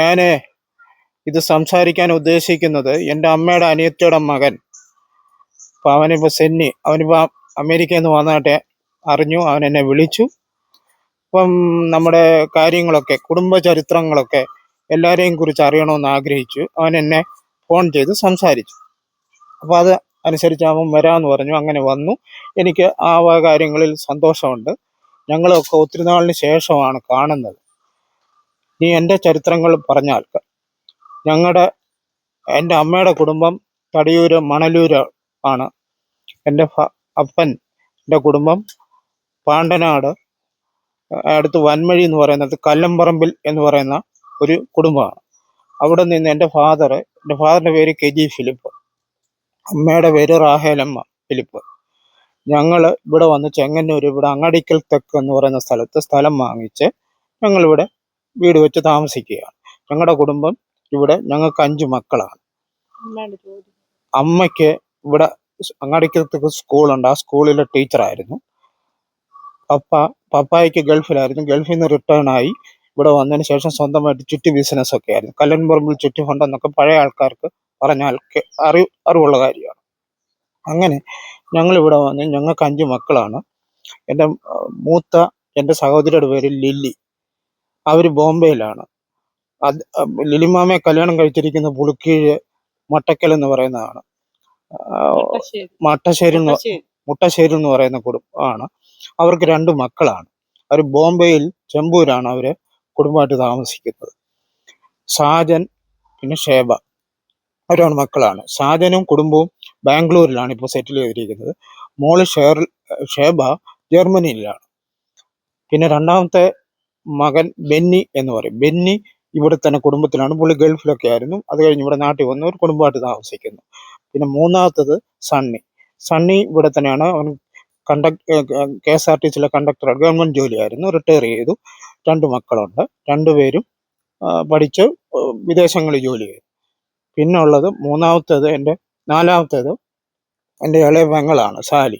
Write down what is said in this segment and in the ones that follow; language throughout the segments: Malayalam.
ഞാൻ ഇത് സംസാരിക്കാൻ ഉദ്ദേശിക്കുന്നത് എൻ്റെ അമ്മയുടെ അനിയത്തിയുടെ മകൻ. അപ്പോൾ അവനിപ്പോൾ അവനിപ്പോൾ അമേരിക്കയിൽ നിന്ന് വന്നിട്ട് അറിഞ്ഞു. അവൻ എന്നെ വിളിച്ചു. അപ്പം നമ്മുടെ കാര്യങ്ങളൊക്കെ, കുടുംബ ചരിത്രങ്ങളൊക്കെ എല്ലാവരെയും കുറിച്ച് അറിയണമെന്ന് ആഗ്രഹിച്ചു. അവൻ എന്നെ ഫോൺ ചെയ്ത് സംസാരിച്ചു. അപ്പോൾ അത് അനുസരിച്ച് അവൻ വരാമെന്ന് പറഞ്ഞു. അങ്ങനെ വന്നു. എനിക്ക് ആ കാര്യങ്ങളിൽ സന്തോഷമുണ്ട്. ഞങ്ങളൊക്കെ ഒത്തിരി നാളിന് ശേഷമാണ് കാണുന്നത്. നീ എൻ്റെ ചരിത്രങ്ങൾ പറഞ്ഞാൽ, എൻ്റെ അമ്മയുടെ കുടുംബം തടിയൂര് മണലൂര് ആണ്. എൻ്റെ അപ്പൻ്റെ കുടുംബം പാണ്ടനാട് അടുത്ത് വൻമഴി എന്ന് പറയുന്നത് കല്ലമ്പറമ്പിൽ എന്ന് പറയുന്ന ഒരു കുടുംബമാണ്. അവിടെ നിന്ന് എൻ്റെ ഫാദറിൻ്റെ പേര് KG ഫിലിപ്പ്, അമ്മയുടെ പേര് റാഹേലമ്മ ഫിലിപ്പ്. ഞങ്ങൾ ഇവിടെ വന്ന് ചെങ്ങന്നൂർ, ഇവിടെ അങ്ങാടിക്കൽ തെക്ക് എന്ന് പറയുന്ന സ്ഥലത്ത് സ്ഥലം വാങ്ങിച്ച് ഞങ്ങളിവിടെ വീട് വെച്ച് താമസിക്കുകയാണ്. ഞങ്ങളുടെ കുടുംബം ഇവിടെ, ഞങ്ങൾക്ക് 5 മക്കളാണ്. അമ്മയ്ക്ക് ഇവിടെ അങ്ങാടിക്കൽ തെക്ക് സ്കൂളുണ്ട്, ആ സ്കൂളിലെ ടീച്ചറായിരുന്നു. പപ്പായ്ക്ക് ഗൾഫിലായിരുന്നു. ഗൾഫിൽ നിന്ന് റിട്ടേൺ ആയി ഇവിടെ വന്നതിന് ശേഷം സ്വന്തമായിട്ട് ചുറ്റി ബിസിനസ് ഒക്കെ ആയിരുന്നു. കല്ലൻപറമ്പിൽ ചുറ്റി ഫണ്ട് എന്നൊക്കെ പഴയ ആൾക്കാർക്ക് പറഞ്ഞാൽ അറിവുള്ള കാര്യമാണ്. അങ്ങനെ ഞങ്ങളിവിടെ വന്ന് ഞങ്ങൾക്ക് 5 മക്കളാണ്. എൻ്റെ സഹോദരിയുടെ പേര് ലില്ലി. അവർ ബോംബെയിലാണ്. ലിലിമാമയെ കല്യാണം കഴിച്ചിരിക്കുന്ന പുളുക്കീഴ് മട്ടക്കൽ എന്ന് പറയുന്നതാണ്. മുട്ടശ്ശേരി എന്ന് പറയുന്ന കുടുംബമാണ്. അവർക്ക് 2 മക്കളാണ്. അവർ ബോംബെയിൽ ചെമ്പൂരാണ് അവര് കുടുംബമായിട്ട് താമസിക്കുന്നത്. ഷാജൻ പിന്നെ ഷേബ, അവരാണ് മക്കളാണ്. ഷാജനും കുടുംബവും ബാംഗ്ലൂരിലാണ് ഇപ്പോൾ സെറ്റിൽ ചെയ്തിരിക്കുന്നത്. മോള് ഷേബ ജർമ്മനിയിലാണ്. പിന്നെ രണ്ടാമത്തെ മകൻ ബെന്നി എന്ന് പറയും. ബെന്നി ഇവിടെ തന്നെ കുടുംബത്തിലാണ്. പുള്ളി ഗൾഫിലൊക്കെ ആയിരുന്നു. അത് കഴിഞ്ഞ് ഇവിടെ നാട്ടിൽ വന്ന് ഒരു കുടുംബമായിട്ട് താമസിക്കുന്നു. പിന്നെ മൂന്നാമത്തത് സണ്ണി ഇവിടെ തന്നെയാണ്. അവൻ KSRTCയിലെ കണ്ടക്ടർ, ഗവൺമെന്റ് ജോലിയായിരുന്നു, റിട്ടയർ ചെയ്തു. 2 മക്കളുണ്ട്. 2 പേരും പഠിച്ച് വിദേശങ്ങളിൽ ജോലി ചെയ്തു. പിന്നെ ഉള്ളത് നാലാമത്തേത് എൻ്റെ ഇളയ പെങ്ങളാണ് സാലി.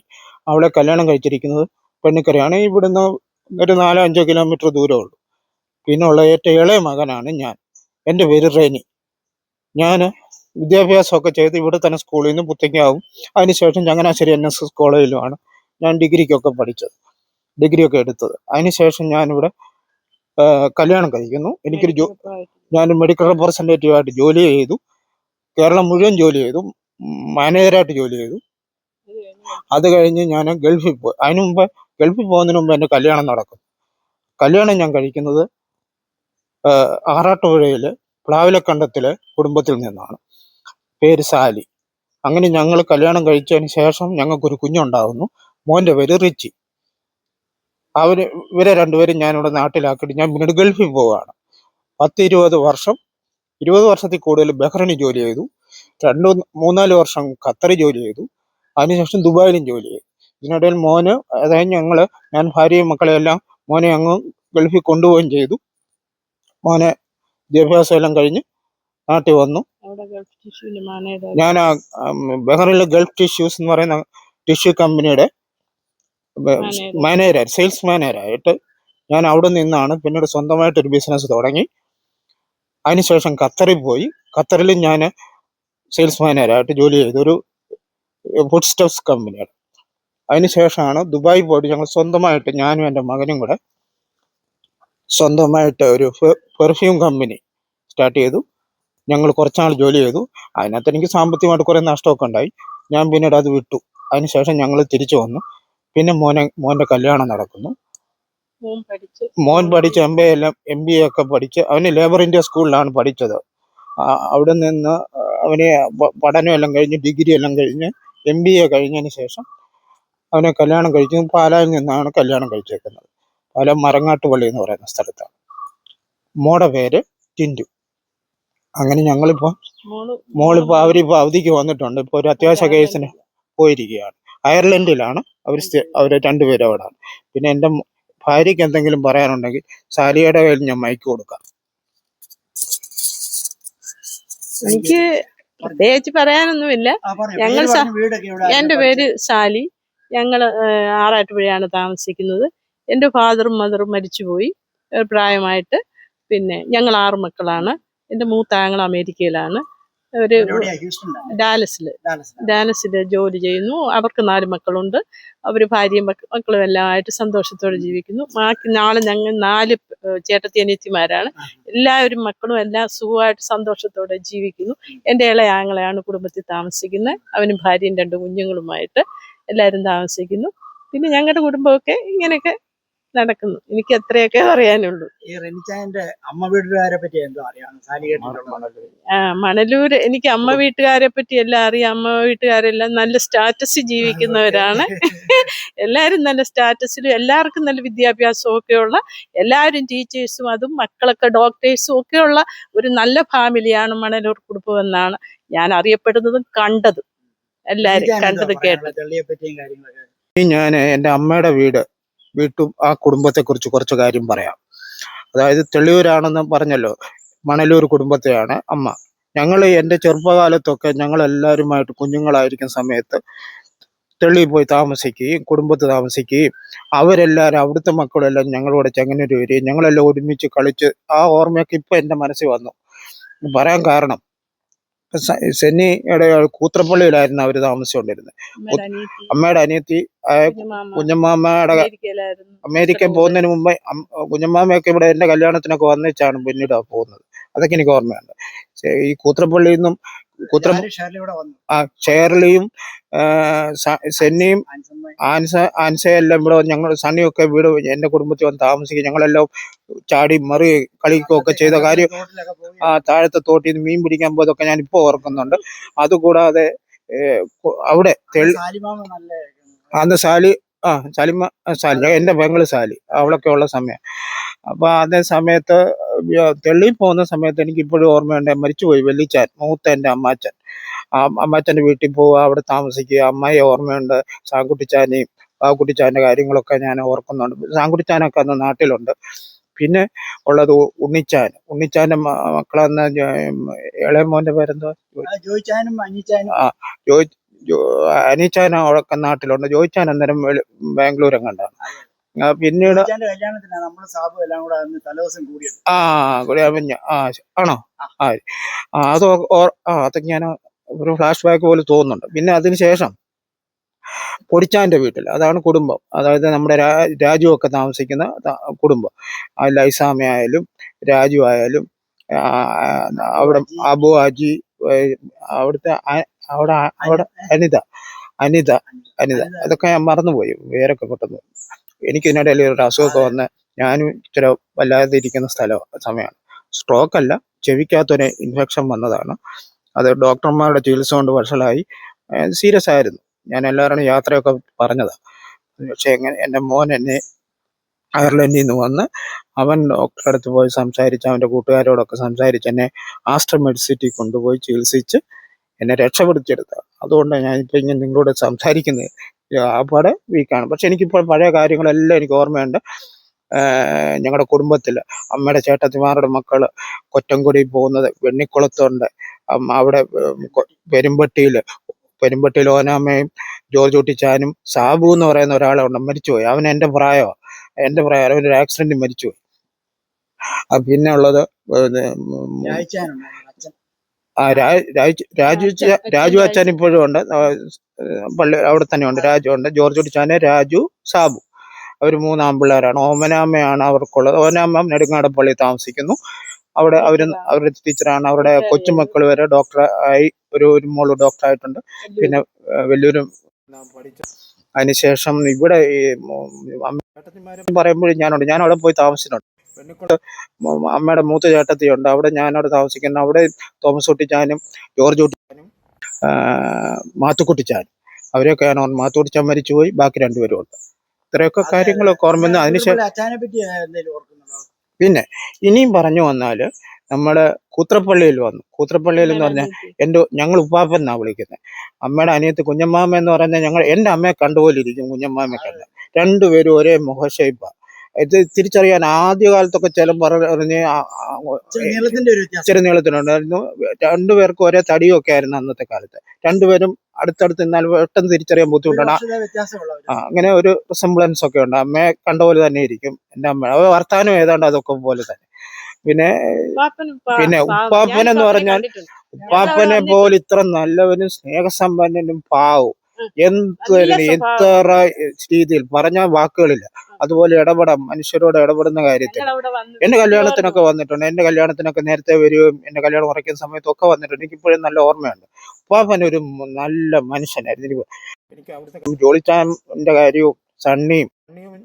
അവളെ കല്യാണം കഴിച്ചിരിക്കുന്നത് പെണ്ണിക്കരയാണ്. ഇവിടുന്ന് ഒരു 4-5 കിലോമീറ്റർ ദൂരമുള്ളൂ. പിന്നെ ഉള്ള ഏറ്റവും ഇളയ മകനാണ് ഞാൻ. എൻ്റെ പേര് റെനി. ഞാൻ വിദ്യാഭ്യാസമൊക്കെ ചെയ്ത് ഇവിടെ തന്നെ സ്കൂളിൽ നിന്ന് പുത്തങ്കാവും, അതിനുശേഷം ചങ്ങനാശ്ശേരി NSS കോളേജിലുമാണ് ഞാൻ ഡിഗ്രിയൊക്കെ എടുത്തത്. അതിനുശേഷം ഞാനിവിടെ കല്യാണം കഴിക്കുന്നു. ഞാൻ മെഡിക്കൽ റെപ്രസെൻറ്റേറ്റീവായിട്ട് ജോലി ചെയ്തു. കേരളം മുഴുവൻ ജോലി ചെയ്തു. മാനേജറായിട്ട് ജോലി ചെയ്തു. അത് കഴിഞ്ഞ് ഞാൻ ഗൾഫിൽ പോയി. ഗൾഫിൽ പോകുന്നതിന് മുമ്പ് എൻ്റെ കല്യാണം നടക്കും. കല്യാണം ഞാൻ കഴിക്കുന്നത് ആറാട്ടുപുഴയിൽ പ്ലാവിലക്കണ്ടത്തിലെ കുടുംബത്തിൽ നിന്നാണ്. പേര് സാലി. അങ്ങനെ ഞങ്ങൾ കല്യാണം കഴിച്ചതിന് ശേഷം ഞങ്ങൾക്കൊരു കുഞ്ഞുണ്ടാകുന്നു. മോൻ്റെ പേര് റിച്ചി. ഇവരെ 2 പേരും ഞാനിവിടെ നാട്ടിലാക്കിയിട്ട് ഞാൻ പിന്നീട് ഗൾഫിൽ പോവുകയാണ്. 20 വർഷത്തിൽ കൂടുതൽ ബഹ്റൈനിൽ ജോലി ചെയ്തു. 3-4 വർഷം ഖത്തറിൽ ജോലി ചെയ്തു. അതിനുശേഷം ദുബായിലും ജോലി ചെയ്തു. ഇതിനിടയിൽ അതായത് ഞാൻ ഭാര്യയും മക്കളെയെല്ലാം മോനെ അങ്ങ് ഗൾഫിൽ കൊണ്ടുപോവുകയും ചെയ്തു. മോനെ വിദ്യാഭ്യാസം എല്ലാം കഴിഞ്ഞ് നാട്ടിൽ വന്നു. ഞാൻ ബഹ്റൈനിലെ ഗൾഫ് ടിഷ്യൂസ് എന്ന് പറയുന്ന ടിഷ്യൂ കമ്പനിയുടെ സെയിൽസ് മാനേജറായിട്ട് ഞാൻ അവിടെ നിന്നാണ് പിന്നീട് സ്വന്തമായിട്ടൊരു ബിസിനസ് തുടങ്ങി. അതിനുശേഷം ഖത്തറിൽ പോയി. ഖത്തറിലും ഞാൻ സെയിൽസ് മാനേജറായിട്ട് ജോലി ചെയ്തു, ഒരു ഫുഡ് സ്റ്റഫ്സ് കമ്പനിയുടെ. അതിനുശേഷമാണ് ദുബായി പോയിട്ട് ഞങ്ങൾ സ്വന്തമായിട്ട്, ഞാനും എൻ്റെ മകനും കൂടെ സ്വന്തമായിട്ട് ഒരു പെർഫ്യൂം കമ്പനി സ്റ്റാർട്ട് ചെയ്തു. ഞങ്ങൾ കുറച്ചാൾ ജോലി ചെയ്തു. അതിനകത്ത് എനിക്ക് സാമ്പത്തികമായിട്ട് കുറേ നഷ്ടമൊക്കെ ഉണ്ടായി. ഞാൻ പിന്നീട് അത് വിട്ടു. അതിനുശേഷം ഞങ്ങൾ തിരിച്ചു വന്നു. പിന്നെ മോൻ്റെ കല്യാണം നടക്കുന്നു. മോൻ പഠിച്ച് MBA ഒക്കെ പഠിച്ച്, അവന് ലേബർ ഇന്ത്യ സ്കൂളിലാണ് പഠിച്ചത്. അവിടെ നിന്ന് അവന് പഠനം എല്ലാം കഴിഞ്ഞ്, ഡിഗ്രി എല്ലാം കഴിഞ്ഞ്, MBA കഴിഞ്ഞതിന് ശേഷം അവനെ കല്യാണം കഴിച്ചു. പാലായിൽ നിന്നാണ് കല്യാണം കഴിച്ചേക്കുന്നത്. പാല മരങ്ങാട്ടുപള്ളി എന്ന് പറയുന്ന സ്ഥലത്താണ്. മോടെ പേര് ടിൻറ്റു. അങ്ങനെ മോളിപ്പോൾ അവരിപ്പോൾ അവധിക്ക് വന്നിട്ടുണ്ട്. ഇപ്പോൾ ഒരു അത്യാവശ്യ കേസിന് പോയിരിക്കുകയാണ്. അയർലൻഡിലാണ് അവർ 2 പേരും അവിടെയാണ്. പിന്നെ എൻ്റെ ഭാര്യയ്ക്ക് എന്തെങ്കിലും പറയാനുണ്ടെങ്കിൽ സാലിയുടെ കയ്യിൽ ഞാൻ മൈക്ക് കൊടുക്കാം. എനിക്ക് പ്രത്യേകിച്ച് പറയാനൊന്നുമില്ല. എൻ്റെ പേര് സാലി. ഞങ്ങൾ ആറാട്ടുപുഴയാണ് താമസിക്കുന്നത്. എൻ്റെ ഫാദറും മദറും മരിച്ചുപോയി പ്രായമായിട്ട്. പിന്നെ ഞങ്ങൾ 6 മക്കളാണ്. എൻ്റെ മൂത്ത ആങ്ങൾ അമേരിക്കയിലാണ്. ഒരു ഡാലസിൽ ജോലി ചെയ്യുന്നു. അവർക്ക് 4 മക്കളുണ്ട്. അവർ ഭാര്യയും മക്കളും എല്ലാം ആയിട്ട് സന്തോഷത്തോടെ ജീവിക്കുന്നു. നാളെ ഞങ്ങൾ 4 ചേട്ടത്തി അനിയത്തിമാരാണ്. എല്ലാവരും മക്കളും എല്ലാം സുഖമായിട്ട് സന്തോഷത്തോടെ ജീവിക്കുന്നു. എൻ്റെ ഇളയ ആങ്ങളെയാണ് കുടുംബത്തിൽ താമസിക്കുന്നത്. അവനും ഭാര്യയും 2 കുഞ്ഞുങ്ങളുമായിട്ട് എല്ലാവരും താമസിക്കുന്നു. പിന്നെ ഞങ്ങളുടെ കുടുംബമൊക്കെ ഇങ്ങനെയൊക്കെ നടക്കുന്നു. എനിക്ക് അത്രയൊക്കെ പറയാനുള്ളൂ. ഈ റെനിച്ചായന്റെ അമ്മ വീട്ടുകാരെ പറ്റി എന്തോ അറിയാം? മണലൂര് എനിക്ക് അമ്മ വീട്ടുകാരെ പറ്റി എല്ലാം അറിയാം. അമ്മ വീട്ടുകാരെല്ലാം നല്ല സ്റ്റാറ്റസിൽ ജീവിക്കുന്നവരാണ്. എല്ലാവരും നല്ല സ്റ്റാറ്റസിലും എല്ലാവർക്കും നല്ല വിദ്യാഭ്യാസവും ഒക്കെയുള്ള, എല്ലാവരും ടീച്ചേഴ്സും അതും മക്കളൊക്കെ ഡോക്ടേഴ്സും ഒക്കെയുള്ള ഒരു നല്ല ഫാമിലിയാണ് മണലൂർ കുടുംബം എന്നാണ് ഞാൻ അറിയപ്പെടുന്നതും കണ്ടതും. എല്ലാവരും കണ്ടത് കേട്ടത്. ഞാൻ എൻ്റെ അമ്മയുടെ വീട്ടും ആ കുടുംബത്തെക്കുറിച്ച് കുറച്ച് കാര്യം പറയാം. അതായത് തെളിയൂരാണെന്ന് പറഞ്ഞല്ലോ, മണലൂർ കുടുംബത്തെയാണ് അമ്മ. എൻ്റെ ചെറുപ്പകാലത്തൊക്കെ ഞങ്ങളെല്ലാവരുമായിട്ട് കുഞ്ഞുങ്ങളായിരിക്കുന്ന സമയത്ത് തെളിയിൽ പോയി താമസിക്കുകയും കുടുംബത്ത് താമസിക്കുകയും അവരെല്ലാവരും അവിടുത്തെ മക്കളെല്ലാം ഞങ്ങളോട് ചെങ്ങന്നൂർ വരികയും ഞങ്ങളെല്ലാം ഒരുമിച്ച് കളിച്ച് ആ ഓർമ്മയൊക്കെ ഇപ്പം എൻ്റെ മനസ്സിൽ വന്നു. പറയാൻ കാരണം സെന്നിയുടെ കൂത്രപ്പള്ളിയിലായിരുന്നു അവർ താമസിച്ചുകൊണ്ടിരുന്നത്. അമ്മയുടെ അനിയത്തി കുഞ്ഞമ്മാമ്മയുടെ അമേരിക്കൻ പോകുന്നതിന് മുമ്പേ കുഞ്ഞമ്മാമ്മയൊക്കെ ഇവിടെ എൻ്റെ കല്യാണത്തിനൊക്കെ വന്നിച്ചാണ് പിന്നീട് പോകുന്നത്. അതൊക്കെ എനിക്ക് ഓർമ്മയുണ്ട്. ഈ കൂത്രപ്പള്ളിയിൽ നിന്നും ഷേർലിയും സെന്നിയും ആൻസയെല്ലാം ഇവിടെ ഞങ്ങൾ സണ്ണിയൊക്കെ വീട് എൻ്റെ കുടുംബത്തിൽ വന്ന് താമസിക്കും. ഞങ്ങളെല്ലാം ചാടി മറി കളിക്കുകയൊക്കെ ചെയ്ത കാര്യം താഴത്തെ തോട്ടിൽ നിന്ന് മീൻ പിടിക്കാൻ പോയതൊക്കെ ഞാൻ ഇപ്പോൾ ഓർക്കുന്നുണ്ട്. അതുകൂടാതെ അവിടെ അന്ന് സാലി എൻ്റെ പെങ്ങള് സാലി അവളൊക്കെ ഉള്ള സമയം. അപ്പൊ അതേ സമയത്ത് തെളിയിൽ പോകുന്ന സമയത്ത് എനിക്ക് ഇപ്പോഴും ഓർമ്മയുണ്ട്. മരിച്ചുപോയി വെല്ലിച്ചാൻ, മൂത്ത എൻ്റെ അമ്മാച്ചൻ. അമ്മാച്ചൻ്റെ വീട്ടിൽ പോവുക, അവിടെ താമസിക്കുക. അമ്മായി ഓർമ്മയുണ്ട്. സാങ്കുട്ടിച്ചാനെയും പാവക്കുട്ടിച്ചാൻ്റെ കാര്യങ്ങളൊക്കെ ഞാൻ ഓർക്കുന്നുണ്ട്. സാങ്കുട്ടിച്ചാനൊക്കെ അന്ന് നാട്ടിലുണ്ട്. പിന്നെ ഉള്ളത് ഉണ്ണിച്ചാൻ്റെ മക്കളെന്ന ഇളയ മോൻ്റെ പേരെന്തോ, അനിച്ചാൻ അവളൊക്കെ നാട്ടിലുണ്ട്. ജോയിച്ചാൻ അന്നേരം ബാംഗ്ലൂരും കണ്ടാണ്. പിന്നീട് ആണോ? അതൊക്കെ ഞാൻ ഒരു ഫ്ലാഷ് ബാക്ക് പോലെ തോന്നുന്നുണ്ട്. പിന്നെ അതിനുശേഷം പൊടിച്ചാൻ്റെ വീട്ടിൽ, അതാണ് കുടുംബം. അതായത് നമ്മുടെ രാജുവൊക്കെ താമസിക്കുന്ന കുടുംബം. ലൈസാമ ആയാലും രാജു ആയാലും അവിടെ അബു ആജി, അവിടുത്തെ അവിടെ അനിത അതൊക്കെ ഞാൻ മറന്നുപോയി പേരൊക്കെ പെട്ടെന്ന്. എനിക്ക് ഇതിനിടയിൽ ഒരു അസുഖമൊക്കെ വന്ന് ഞാനും ഇച്ചിരി വല്ലാതെ ഇരിക്കുന്ന സമയമാണ്. സ്ട്രോക്ക് അല്ല, ചെവിക്കകത്തൊരു ഇൻഫെക്ഷൻ വന്നതാണ്. അത് ഡോക്ടർമാരുടെ ചികിത്സ കൊണ്ട് വഷളായി. സീരിയസ് ആയിരുന്നു. ഞാൻ എല്ലാവരോടും യാത്രയൊക്കെ പറഞ്ഞതാണ്. പക്ഷെ എൻ്റെ മോൻ എന്നെ അയർലൻഡിൽ നിന്ന് വന്ന് അവൻ ഡോക്ടറെ അടുത്ത് പോയി സംസാരിച്ച് അവൻ്റെ കൂട്ടുകാരോടൊക്കെ സംസാരിച്ച് എന്നെ ആസ്റ്റർ മെഡിസിറ്റി കൊണ്ടുപോയി ചികിത്സിച്ച് എന്നെ രക്ഷപ്പെടുത്തിയെടുത്ത. അതുകൊണ്ടാണ് ഞാനിപ്പോൾ ഇങ്ങനെ നിങ്ങളോട് സംസാരിക്കുന്നത്. ആപ്പാടെ വീക്കാണ്. പക്ഷെ എനിക്കിപ്പോൾ പഴയ കാര്യങ്ങളെല്ലാം എനിക്ക് ഓർമ്മയുണ്ട്. ഞങ്ങളുടെ കുടുംബത്തിൽ അമ്മയുടെ ചേട്ടത്തിമാരുടെ മക്കൾ കൊറ്റംകുടി പോകുന്നത് വെണ്ണിക്കുളത്തുണ്ട്. അവിടെ പെരുമ്പട്ടിയിൽ ഓനാമ്മയും ജോർജ് കുട്ടിച്ചാനും സാബു എന്ന് പറയുന്ന ഒരാളുണ്ട്, മരിച്ചുപോയി. അവൻ എൻ്റെ പ്രായം അവനൊരു ആക്സിഡൻറ്റിൽ മരിച്ചുപോയി. പിന്നെ ഉള്ളത് രാജു അച്ഛൻ ഇപ്പോഴും ഉണ്ട്, പള്ളി അവിടെ തന്നെ ഉണ്ട്. രാജു ഉണ്ട്, ജോർജ് കുട്ടിച്ചാന്, രാജു, സാബു, അവർ 3 ആൺപിള്ളേരാണ്. ഓമനാമ്മയാണ് അവർക്കുള്ളത്. ഓമനാമ്മ നെടുങ്ങാടപ്പള്ളി താമസിക്കുന്നു. അവിടെ അവരുടെ ടീച്ചറാണ്. അവരുടെ കൊച്ചുമക്കൾ വരെ ഡോക്ടർ ആയി. ഒരു മോള് ഡോക്ടറായിട്ടുണ്ട്. പിന്നെ വലിയൊരു പഠിച്ച. അതിനുശേഷം ഇവിടെ ഈ ചേട്ടത്തിമാരെ പറയുമ്പോഴും ഞാൻ അവിടെ പോയി താമസിച്ചിട്ടുണ്ട്. പെണ്ണിക്കുളത്ത് അമ്മയുടെ മൂത്ത ചേട്ടത്തിയുണ്ട്. അവിടെ ഞാനവിടെ താമസിക്കുന്നു. അവിടെ തോമസ് കുട്ടിച്ചാനും ജോർജ് കുട്ടിച്ചാനും മാത്തുക്കുട്ടിച്ചാനും അവരെയൊക്കെയാണ്. മാത്തുക്കുട്ടിച്ചാൻ മരിച്ചുപോയി. ബാക്കി 2 പേരും ഉണ്ട്. ഇത്രയൊക്കെ കാര്യങ്ങളൊക്കെ ഓർമ്മ. അതിനുശേഷം പിന്നെ ഇനിയും പറഞ്ഞു വന്നാൽ നമ്മുടെ കൂത്രപ്പള്ളിയിൽ വന്നു. കൂത്രപ്പള്ളിയിൽ എന്ന് പറഞ്ഞാൽ ഞങ്ങൾ ഉപ്പാപ്പൻ എന്നാണ് വിളിക്കുന്നത്. അമ്മയുടെ അനിയത്ത് കുഞ്ഞമ്മാമ എന്ന് പറഞ്ഞാൽ എൻ്റെ അമ്മയെ കണ്ടുപോലെ ഇരിക്കും കുഞ്ഞമ്മാമയെ കണ്ട്. 2 പേരും ഒരേ മുഖഷേപ്പാണ്. ഇത് തിരിച്ചറിയാൻ ആദ്യകാലത്തൊക്കെ ചില പറഞ്ഞ് ഇച്ചിരി നീളത്തിനുണ്ടായിരുന്നു. 2 പേർക്കും ഒരേ തടിയൊക്കെ ആയിരുന്നു അന്നത്തെ കാലത്ത്. 2 പേരും അടുത്തടുത്ത് നിന്നാൽ പെട്ടെന്ന് തിരിച്ചറിയാൻ ബുദ്ധിമുട്ടാണ്. അങ്ങനെ ഒരു റിസംബ്ലൻസ് ഒക്കെ ഉണ്ട്. അമ്മയെ കണ്ട പോലെ തന്നെ ഇരിക്കും എൻ്റെ അമ്മ. വർത്താനം ഏതാണ്ട് അതൊക്കെ പോലെ തന്നെ. പിന്നെ ഉപ്പാപ്പനും പിന്നെ ഉപ്പാപ്പൻ എന്ന് പറഞ്ഞാൽ ഉപ്പാപ്പനെ പോലെ ഇത്ര നല്ലവനും സ്നേഹസമ്പന്നനും പാവും നല്ല എത്ര രീതിയിൽ പറഞ്ഞ വാക്കുകളില്ല. അതുപോലെ മനുഷ്യരോട് ഇടപെടുന്ന കാര്യത്തിൽ എന്റെ കല്യാണത്തിനൊക്കെ വന്നിട്ടുണ്ട്. എന്റെ കല്യാണത്തിനൊക്കെ നേരത്തെ വരികയും എന്റെ കല്യാണം ഉറയ്ക്കുന്ന സമയത്തൊക്കെ വന്നിട്ടുണ്ട്. എനിക്കിപ്പോഴും നല്ല ഓർമ്മയുണ്ട്. ഉപ്പാപ്പൻ ഒരു നല്ല മനുഷ്യനായിരുന്നു. എനിക്ക് അവിടുത്തെ ജോളിച്ചാന്റെ കാര്യവും സണ്ണിയും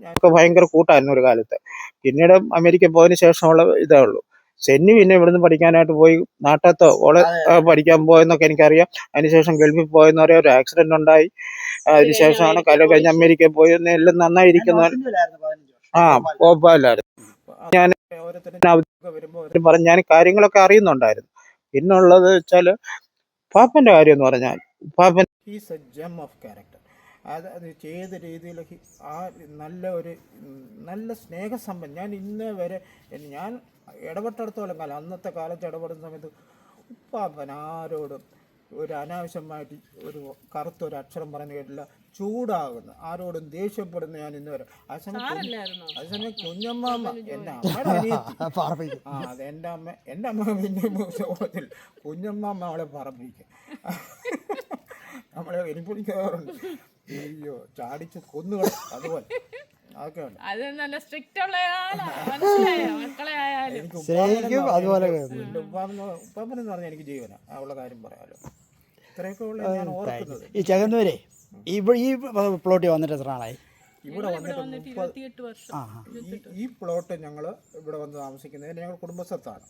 ഞങ്ങൾക്ക് ഭയങ്കര കൂട്ടായിരുന്നു ഒരു കാലത്ത്. പിന്നീട് അമേരിക്ക പോയതിനു ശേഷമുള്ള ഇതേ ഉള്ളൂ. സെന്നി പിന്നെ ഇവിടുന്ന് പഠിക്കാനായിട്ട് പോയി, നാട്ടത്ത് ഓളെ പഠിക്കാൻ പോയെന്നൊക്കെ എനിക്കറിയാം. അതിനുശേഷം ഗൾഫിൽ പോയെന്ന് പറയാം. ഒരു ആക്സിഡന്റ് ഉണ്ടായി. അതിനുശേഷമാണ് കല്യാണം കഴിഞ്ഞ് അമേരിക്കയിൽ പോയി. എല്ലാം നന്നായിരിക്കുന്ന പോപ്പാലായിരുന്നു. ഞാൻ ഓരോരുത്തരും വരുമ്പോൾ പറഞ്ഞ് ഞാൻ കാര്യങ്ങളൊക്കെ അറിയുന്നുണ്ടായിരുന്നു. പിന്നുള്ളത് വെച്ചാൽ പാപ്പന്റെ കാര്യം എന്ന് പറഞ്ഞാൽ Pappan is a gem of character. അത് ചെയ്ത രീതിയിൽ നല്ല സ്നേഹസമ്പന്നൻ. ഞാൻ ഇന്ന് വരെ ഞാൻ ഇടപെട്ടിടത്തോളം കാലം, അന്നത്തെ കാലത്ത് ഇടപെടുന്ന സമയത്ത് ഉപ്പാപ്പൻ ആരോടും ഒരു അനാവശ്യമായിട്ട് ഒരു കറുത്തൊരു അക്ഷരം പറയുന്ന കേട്ടില്ല. ചൂടാകുന്ന ആരോടും ദേഷ്യപ്പെടുന്ന ഞാൻ ഇന്ന് വരെ. അതേസമയം കുഞ്ഞമ്മാമ്മ എൻ്റെ അമ്മയുടെ അനിയത്തി, അത് എൻ്റെ അമ്മ പിന്നെ കുഞ്ഞമ്മാമ്മ അവളെ പറപ്പിക്കും. നമ്മളെ എരിപ്പൊടിക്കാറുണ്ട്. അയ്യോ ചാടിച്ച് കൊന്നുകള അതുപോലെ അതൊക്കെ ഉണ്ട്. എനിക്ക് ഉപ്പാപ്പനെന്ന് പറഞ്ഞാൽ എനിക്ക് ജീവനാ. ഉള്ള കാര്യം പറയാലോ. ഇത്രയൊക്കെ ഉള്ള ഞാൻ ഓർക്കുന്നത്. ഈ ചെങ്ങന്നൂരെ ഈ പ്ലോട്ടിൽ വന്നിട്ട് എത്ര നാളായി? ഇവിടെ വന്നിട്ട് ഈ പ്ലോട്ട് ഞങ്ങൾ ഇവിടെ വന്ന് താമസിക്കുന്നത് ഞങ്ങൾ കുടുംബസ്ഥത്താണ്.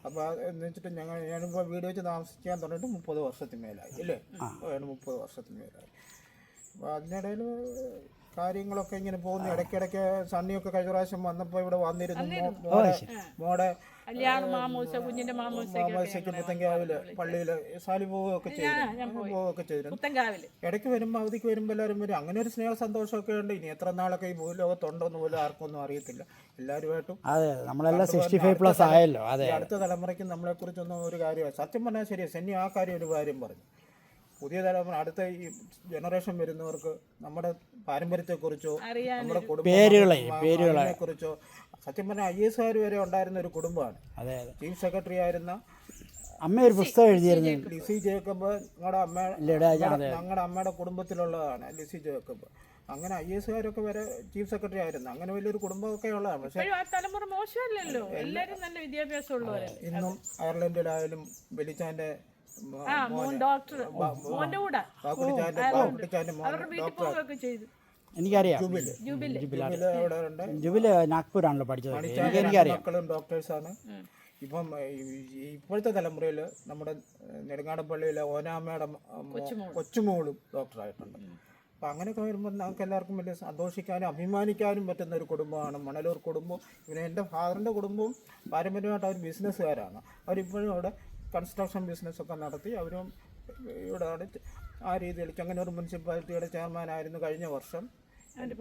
അപ്പോൾ എന്ന് വെച്ചിട്ട് ഞാനിപ്പോൾ വീട് വെച്ച് താമസിക്കാൻ തുടങ്ങിയിട്ട് 30 വർഷത്തിന് മേലായി ഇല്ലേ? 30 വർഷത്തിന് മേലായി. അപ്പോൾ അതിനിടയിൽ കാര്യങ്ങളൊക്കെ ഇങ്ങനെ പോകുന്നു. ഇടയ്ക്കിടയ്ക്ക് സണ്ണിയൊക്കെ കഴിഞ്ഞ പ്രാവശ്യം വന്നപ്പോൾ ഇവിടെ വന്നിരുന്നു. മോടെ മാമോസയ്ക്ക് പുത്തൻകാവില് പള്ളിയിൽ സാലി പോവുകയൊക്കെ ചെയ്തിരുന്നു. ഇടയ്ക്ക് വരുമ്പോൾ അവധിക്ക് വരുമ്പോൾ എല്ലാവരും വരും. അങ്ങനെ ഒരു സ്നേഹ സന്തോഷമൊക്കെ ഉണ്ട്. ഇനി എത്ര നാളൊക്കെ ഈ ഭൂലോകത്തുണ്ടോന്ന് പോലും ആർക്കൊന്നും അറിയത്തില്ല. എല്ലാവരുമായിട്ടും നമ്മളെല്ലാം 65+ ആയല്ലോ. അടുത്ത തലമുറയ്ക്ക് നമ്മളെ കുറിച്ചൊന്നും ഒരു കാര്യമാണ്. സത്യം പറഞ്ഞാൽ ശരിയാണ്. സെന്നി ആ കാര്യം ഒരു കാര്യം പറഞ്ഞു. പുതിയ തലമുറ അടുത്ത ഈ ജനറേഷൻ വരുന്നവർക്ക് നമ്മുടെ പാരമ്പര്യത്തെക്കുറിച്ചോ നമ്മുടെ കുടുംബത്തെ കുറിച്ചോ സത്യം പറഞ്ഞാൽ IAS വരെ ഉണ്ടായിരുന്ന ഒരു കുടുംബമാണ്. ചീഫ് സെക്രട്ടറി ആയിരുന്ന അമ്മ ഒരു പുസ്തകം എഴുതിയിരുന്നു. ലിസി ജേക്കബ് ഞങ്ങളുടെ അമ്മയുടെ കുടുംബത്തിലുള്ളതാണ് ലിസി ജേക്കബ്. അങ്ങനെ IAS വരെ ചീഫ് സെക്രട്ടറി ആയിരുന്നു. അങ്ങനെ വലിയൊരു കുടുംബമൊക്കെ ഉള്ളതാണ്. പക്ഷേ ഇന്നും അയർലൻഡിലായാലും ബെലിച്ചാന്റെ എനിക്കറിയാം. ജുബില് നാഗ്പൂരാണല്ലോ പഠിച്ചത്. എനിക്കറിയാം. മക്കളും ഡോക്ടേഴ്സാണ്. ഇപ്പം ഇപ്പോഴത്തെ തലമുറയിൽ നമ്മുടെ നെടുങ്ങാടപ്പള്ളിയിലെ ഓനാമ്മയുടെ കൊച്ചുമോളും ഡോക്ടറായിട്ടുണ്ട്. അപ്പം അങ്ങനെയൊക്കെ വരുമ്പോൾ നമുക്ക് എല്ലാവർക്കും വലിയ സന്തോഷിക്കാനും അഭിമാനിക്കാനും പറ്റുന്ന ഒരു കുടുംബമാണ് മണലൂർ കുടുംബം. പിന്നെ എൻ്റെ ഫാദറിൻ്റെ കുടുംബവും പാരമ്പര്യമായിട്ട് അവർ ബിസിനസ്സുകാരാണ്. അവരിപ്പോഴും അവിടെ കൺസ്ട്രക്ഷൻ ബിസിനസ്സൊക്കെ നടത്തി. അവരും ഇവിടെ ആ രീതിയിൽ ചെങ്ങന്നൂർ മുനിസിപ്പാലിറ്റിയുടെ ചെയർമാനായിരുന്നു കഴിഞ്ഞ വർഷം. എൻ്റെ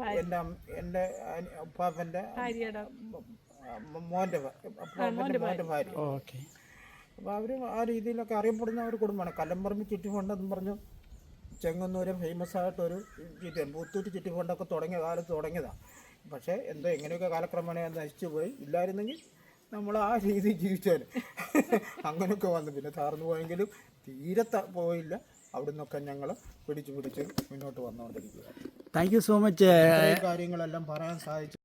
ഉപ്പാപ്പൻ്റെ മോൻ്റെ ഭാര്യ. അപ്പോൾ അവർ ആ രീതിയിലൊക്കെ അറിയപ്പെടുന്ന ഒരു കുടുംബമാണ്. കല്ലമ്പറമ്പ് ചിട്ടി ഫണ്ടെന്ന് പറഞ്ഞു ചെങ്ങന്നൂര് ഫേമസ് ആയിട്ടൊരു പുത്തൂറ്റ് ചിട്ടി ഫണ്ടൊക്കെ തുടങ്ങിയ കാലത്ത് തുടങ്ങിയതാണ്. പക്ഷേ എന്തോ എങ്ങനെയൊക്കെ കാലക്രമേണ നശിച്ചു പോയി. ഇല്ലായിരുന്നെങ്കിൽ നമ്മൾ ആ രീതി ജീവിച്ചാൽ അങ്ങനെയൊക്കെ വന്നു. പിന്നെ താർന്നു പോയെങ്കിലും തീരെ പോയില്ല. അവിടെ നിന്നൊക്കെ ഞങ്ങൾ പിടിച്ച് മുന്നോട്ട് വന്നുകൊണ്ടിരിക്കുക. Thank you so much. കാര്യങ്ങളെല്ലാം പറയാൻ സാധിച്ചു.